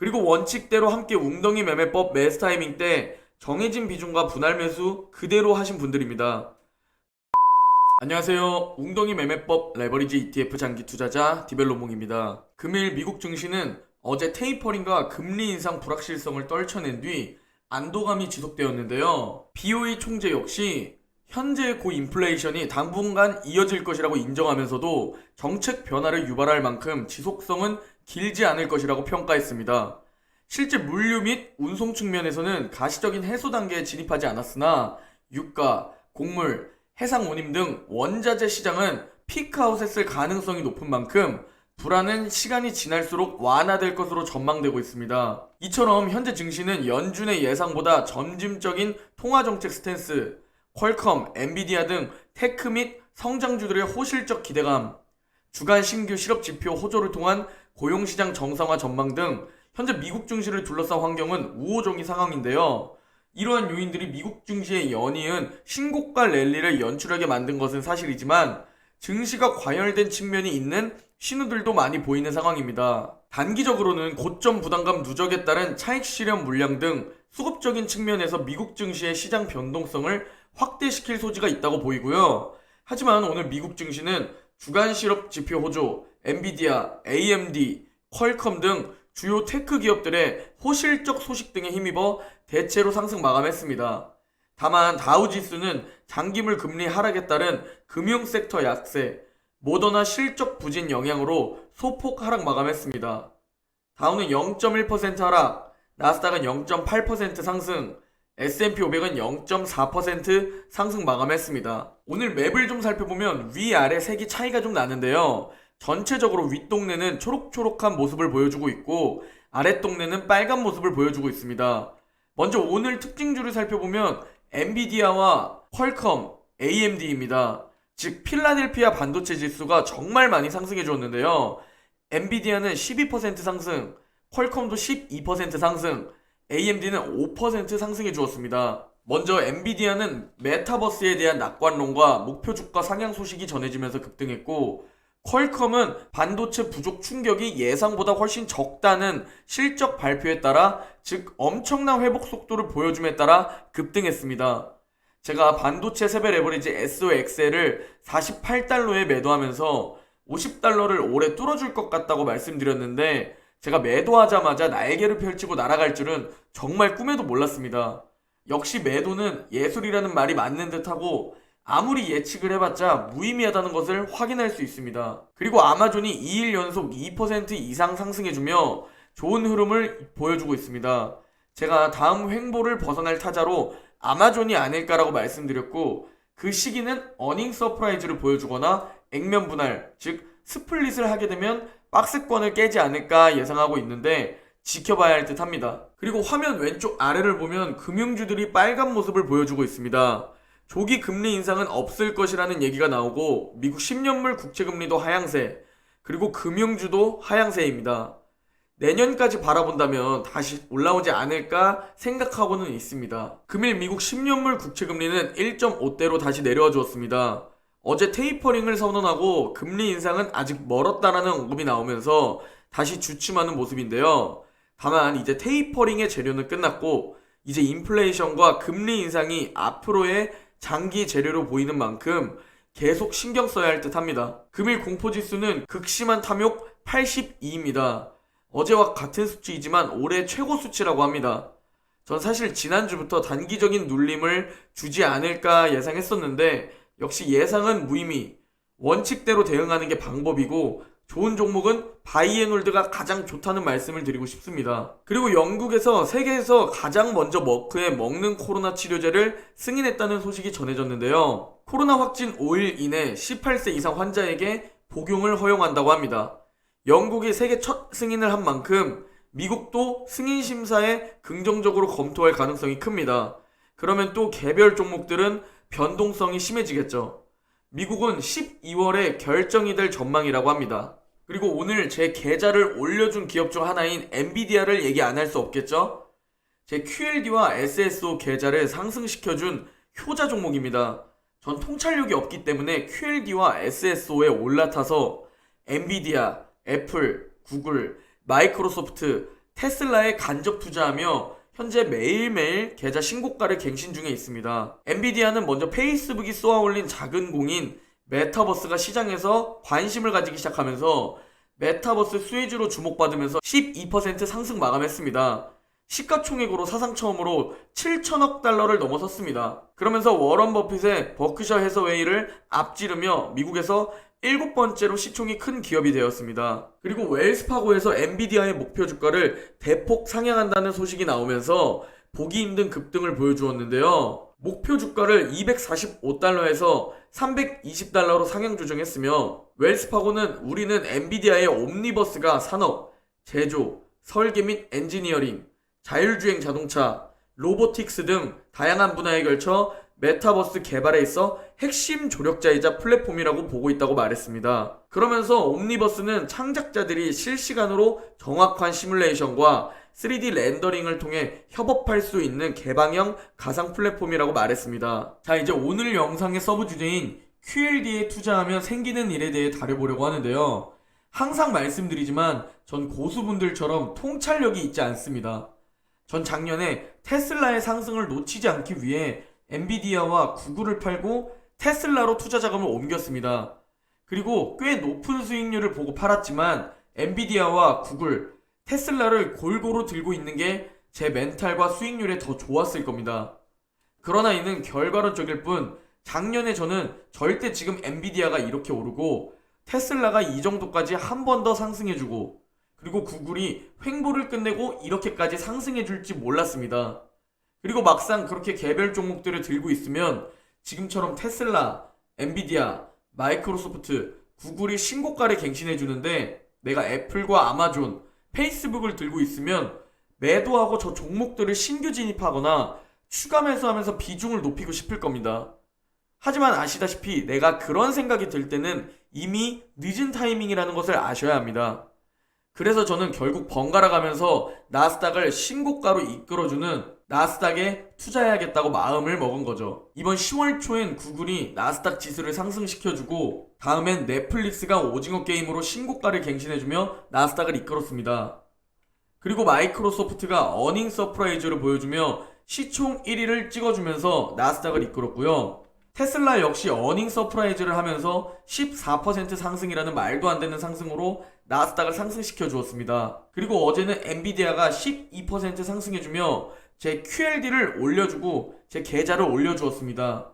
그리고 원칙대로 함께 웅덩이 매매법 매수 타이밍 때 정해진 비중과 분할 매수 그대로 하신 분들입니다. 안녕하세요. 웅덩이 매매법 레버리지 ETF 장기 투자자 디벨로몽입니다. 금일 미국 증시는 어제 테이퍼링과 금리 인상 불확실성을 떨쳐낸 뒤 안도감이 지속되었는데요. BOE 총재 역시 현재의 고인플레이션이 당분간 이어질 것이라고 인정하면서도 정책 변화를 유발할 만큼 지속성은 길지 않을 것이라고 평가했습니다. 실제 물류 및 운송 측면에서는 가시적인 해소 단계에 진입하지 않았으나 유가, 곡물, 해상 운임 등 원자재 시장은 피크아웃했을 가능성이 높은 만큼 불안은 시간이 지날수록 완화될 것으로 전망되고 있습니다. 이처럼 현재 증시는 연준의 예상보다 점진적인 통화정책 스탠스, 퀄컴, 엔비디아 등 테크 및 성장주들의 호실적 기대감, 주간 신규 실업지표 호조를 통한 고용시장 정상화 전망 등 현재 미국 증시를 둘러싼 환경은 우호적인 상황인데요. 이러한 요인들이 미국 증시의 연이은 신고가 랠리를 연출하게 만든 것은 사실이지만 증시가 과열된 측면이 있는 신호들도 많이 보이는 상황입니다. 단기적으로는 고점 부담감 누적에 따른 차익 실현 물량 등 수급적인 측면에서 미국 증시의 시장 변동성을 확대시킬 소지가 있다고 보이고요. 하지만 오늘 미국 증시는 주간 실업 지표 호조, 엔비디아, AMD, 퀄컴 등 주요 테크 기업들의 호실적 소식 등에 힘입어 대체로 상승 마감했습니다. 다만 다우지수는 장기물 금리 하락에 따른 금융섹터 약세, 모더나 실적 부진 영향으로 소폭 하락 마감했습니다. 다우는 0.1% 하락, 나스닥은 0.8% 상승, S&P 500은 0.4% 상승 마감했습니다. 오늘 맵을 좀 살펴보면 위아래 색이 차이가 좀 나는데요. 전체적으로 윗동네는 초록초록한 모습을 보여주고 있고 아랫동네는 빨간 모습을 보여주고 있습니다. 먼저 오늘 특징주를 살펴보면 엔비디아와 퀄컴, AMD입니다. 즉 필라델피아 반도체 지수가 정말 많이 상승해 주었는데요. 엔비디아는 12% 상승, 퀄컴도 12% 상승, AMD는 5% 상승해 주었습니다. 먼저 엔비디아는 메타버스에 대한 낙관론과 목표 주가 상향 소식이 전해지면서 급등했고 퀄컴은 반도체 부족 충격이 예상보다 훨씬 적다는 실적 발표에 따라 즉 엄청난 회복 속도를 보여줌에 따라 급등했습니다. 제가 반도체 세배 레버리지 SOXL을 48달러에 매도하면서 50달러를 올해 뚫어줄 것 같다고 말씀드렸는데 제가 매도하자마자 날개를 펼치고 날아갈 줄은 정말 꿈에도 몰랐습니다. 역시 매도는 예술이라는 말이 맞는 듯하고 아무리 예측을 해봤자 무의미하다는 것을 확인할 수 있습니다. 그리고 아마존이 2일 연속 2% 이상 상승해주며 좋은 흐름을 보여주고 있습니다. 제가 다음 횡보를 벗어날 타자로 아마존이 아닐까라고 말씀드렸고 그 시기는 어닝 서프라이즈를 보여주거나 액면 분할, 즉 스플릿을 하게 되면 박스권을 깨지 않을까 예상하고 있는데 지켜봐야 할 듯 합니다. 그리고 화면 왼쪽 아래를 보면 금융주들이 빨간 모습을 보여주고 있습니다. 조기 금리 인상은 없을 것이라는 얘기가 나오고 미국 10년물 국채금리도 하향세, 그리고 금융주도 하향세입니다. 내년까지 바라본다면 다시 올라오지 않을까 생각하고는 있습니다. 금일 미국 10년물 국채금리는 1.5대로 다시 내려와 주었습니다. 어제 테이퍼링을 선언하고 금리 인상은 아직 멀었다라는 언급이 나오면서 다시 주춤하는 모습인데요. 다만 이제 테이퍼링의 재료는 끝났고 이제 인플레이션과 금리 인상이 앞으로의 장기 재료로 보이는 만큼 계속 신경 써야 할 듯 합니다. 금일 공포지수는 극심한 탐욕 82입니다. 어제와 같은 수치이지만 올해 최고 수치라고 합니다. 전 사실 지난주부터 단기적인 눌림을 주지 않을까 예상했었는데 역시 예상은 무의미, 원칙대로 대응하는 게 방법이고 좋은 종목은 바이앤홀드가 가장 좋다는 말씀을 드리고 싶습니다. 그리고 영국에서 세계에서 가장 먼저 머크에 먹는 코로나 치료제를 승인했다는 소식이 전해졌는데요. 코로나 확진 5일 이내 18세 이상 환자에게 복용을 허용한다고 합니다. 영국이 세계 첫 승인을 한 만큼 미국도 승인 심사에 긍정적으로 검토할 가능성이 큽니다. 그러면 또 개별 종목들은 변동성이 심해지겠죠. 미국은 12월에 결정이 될 전망이라고 합니다. 그리고 오늘 제 계좌를 올려준 기업 중 하나인 엔비디아를 얘기 안 할 수 없겠죠? 제 QLD와 SSO 계좌를 상승시켜준 효자 종목입니다. 전 통찰력이 없기 때문에 QLD와 SSO에 올라타서 엔비디아, 애플, 구글, 마이크로소프트, 테슬라에 간접 투자하며 현재 매일매일 계좌 신고가를 갱신 중에 있습니다. 엔비디아는 먼저 페이스북이 쏘아올린 작은 공인 메타버스가 시장에서 관심을 가지기 시작하면서 메타버스 수혜주로 주목받으면서 12% 상승 마감했습니다. 시가총액으로 사상 처음으로 7천억 달러를 넘어섰습니다. 그러면서 워런 버핏의 버크셔 해서웨이를 앞지르며 미국에서 7번째로 시총이 큰 기업이 되었습니다. 그리고 웰스파고에서 엔비디아의 목표 주가를 대폭 상향한다는 소식이 나오면서 보기 힘든 급등을 보여주었는데요. 목표 주가를 245달러에서 320달러로 상향 조정했으며 웰스파고는 우리는 엔비디아의 옴니버스가 산업, 제조, 설계 및 엔지니어링, 자율주행 자동차, 로보틱스 등 다양한 분야에 걸쳐 메타버스 개발에 있어 핵심 조력자이자 플랫폼이라고 보고 있다고 말했습니다. 그러면서 옴니버스는 창작자들이 실시간으로 정확한 시뮬레이션과 3D 렌더링을 통해 협업할 수 있는 개방형 가상 플랫폼이라고 말했습니다. 자, 이제 오늘 영상의 서브 주제인 QLD에 투자하면 생기는 일에 대해 다뤄보려고 하는데요. 항상 말씀드리지만 전 고수분들처럼 통찰력이 있지 않습니다. 전 작년에 테슬라의 상승을 놓치지 않기 위해 엔비디아와 구글을 팔고 테슬라로 투자 자금을 옮겼습니다. 그리고 꽤 높은 수익률을 보고 팔았지만 엔비디아와 구글, 테슬라를 골고루 들고 있는 게 제 멘탈과 수익률에 더 좋았을 겁니다. 그러나 이는 결과론적일 뿐 작년에 저는 절대 지금 엔비디아가 이렇게 오르고 테슬라가 이 정도까지 한 번 더 상승해주고 그리고 구글이 횡보를 끝내고 이렇게까지 상승해줄지 몰랐습니다. 그리고 막상 그렇게 개별 종목들을 들고 있으면 지금처럼 테슬라, 엔비디아, 마이크로소프트, 구글이 신고가를 갱신해주는데 내가 애플과 아마존, 페이스북을 들고 있으면 매도하고 저 종목들을 신규 진입하거나 추가 매수하면서 비중을 높이고 싶을 겁니다. 하지만 아시다시피 내가 그런 생각이 들 때는 이미 늦은 타이밍이라는 것을 아셔야 합니다. 그래서 저는 결국 번갈아 가면서 나스닥을 신고가로 이끌어주는 나스닥에 투자해야겠다고 마음을 먹은 거죠. 이번 10월 초엔 구글이 나스닥 지수를 상승시켜주고 다음엔 넷플릭스가 오징어 게임으로 신고가를 갱신해주며 나스닥을 이끌었습니다. 그리고 마이크로소프트가 어닝 서프라이즈를 보여주며 시총 1위를 찍어주면서 나스닥을 이끌었고요. 테슬라 역시 어닝 서프라이즈를 하면서 14% 상승이라는 말도 안 되는 상승으로 나스닥을 상승시켜 주었습니다. 그리고 어제는 엔비디아가 12% 상승해주며 제 QLD를 올려주고 제 계좌를 올려주었습니다.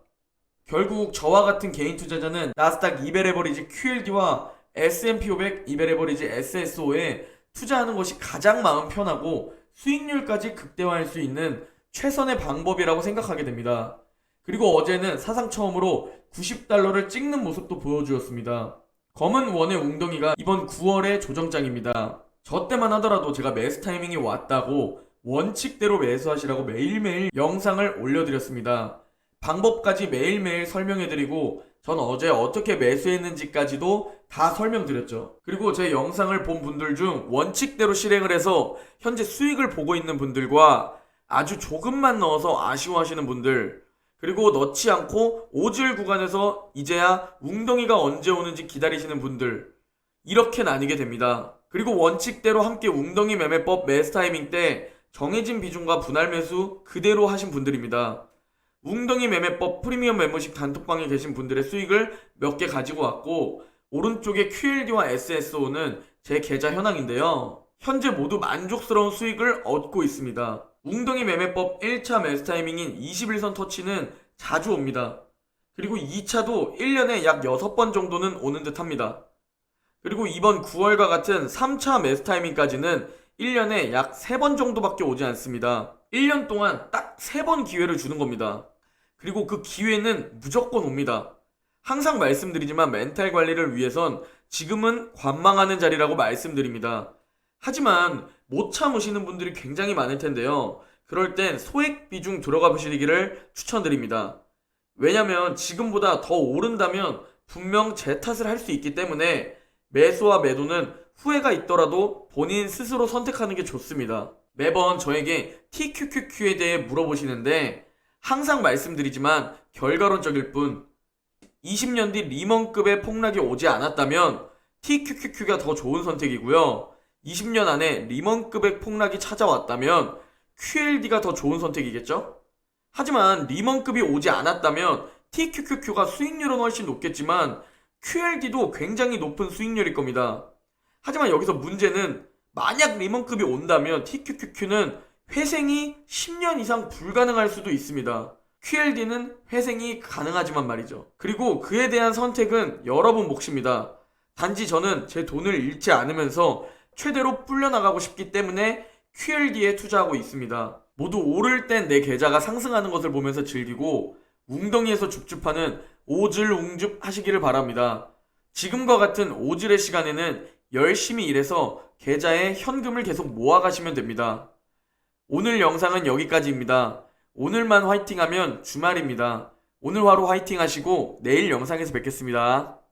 결국 저와 같은 개인 투자자는 나스닥 200레버리지 QLD와 S&P 500 200레버리지 SSO에 투자하는 것이 가장 마음 편하고 수익률까지 극대화할 수 있는 최선의 방법이라고 생각하게 됩니다. 그리고 어제는 사상 처음으로 90달러를 찍는 모습도 보여주었습니다. 검은 원의 웅덩이가 이번 9월의 조정장입니다. 저 때만 하더라도 제가 매수 타이밍이 왔다고 원칙대로 매수하시라고 매일매일 영상을 올려드렸습니다. 방법까지 매일매일 설명해드리고 전 어제 어떻게 매수했는지까지도 다 설명드렸죠. 그리고 제 영상을 본 분들 중 원칙대로 실행을 해서 현재 수익을 보고 있는 분들과 아주 조금만 넣어서 아쉬워하시는 분들, 그리고 넣지 않고 오질 구간에서 이제야 웅덩이가 언제 오는지 기다리시는 분들, 이렇게 나뉘게 됩니다. 그리고 원칙대로 함께 웅덩이 매매법 매수 타이밍 때 정해진 비중과 분할 매수 그대로 하신 분들입니다. 웅덩이 매매법 프리미엄 멤버십 단톡방에 계신 분들의 수익을 몇 개 가지고 왔고 오른쪽에 QLD와 SSO는 제 계좌 현황인데요. 현재 모두 만족스러운 수익을 얻고 있습니다. 웅덩이 매매법 1차 매수 타이밍인 21선 터치는 자주 옵니다. 그리고 2차도 1년에 약 6번 정도는 오는 듯 합니다. 그리고 이번 9월과 같은 3차 매수 타이밍까지는 1년에 약 3번 정도밖에 오지 않습니다. 1년 동안 딱 3번 기회를 주는 겁니다. 그리고 그 기회는 무조건 옵니다. 항상 말씀드리지만 멘탈 관리를 위해선 지금은 관망하는 자리라고 말씀드립니다. 하지만 못 참으시는 분들이 굉장히 많을 텐데요. 그럴 땐 소액 비중 들어가 보시기를 추천드립니다. 왜냐면 지금보다 더 오른다면 분명 제 탓을 할 수 있기 때문에 매수와 매도는 후회가 있더라도 본인 스스로 선택하는 게 좋습니다. 매번 저에게 TQQQ에 대해 물어보시는데 항상 말씀드리지만 결과론적일 뿐 20년 뒤 리먼급의 폭락이 오지 않았다면 TQQQ가 더 좋은 선택이고요. 20년 안에 리먼급의 폭락이 찾아왔다면 QLD가 더 좋은 선택이겠죠? 하지만 리먼급이 오지 않았다면 TQQQ가 수익률은 훨씬 높겠지만 QLD도 굉장히 높은 수익률일 겁니다. 하지만 여기서 문제는 만약 리먼급이 온다면 TQQQ는 회생이 10년 이상 불가능할 수도 있습니다. QLD는 회생이 가능하지만 말이죠. 그리고 그에 대한 선택은 여러분 몫입니다. 단지 저는 제 돈을 잃지 않으면서 최대로 불려나가고 싶기 때문에 QLD에 투자하고 있습니다. 모두 오를 땐 내 계좌가 상승하는 것을 보면서 즐기고 웅덩이에서 줍줍하는 오즐웅줍 하시기를 바랍니다. 지금과 같은 오즐의 시간에는 열심히 일해서 계좌에 현금을 계속 모아가시면 됩니다. 오늘 영상은 여기까지입니다. 오늘만 화이팅하면 주말입니다. 오늘 하루 화이팅 하시고 내일 영상에서 뵙겠습니다.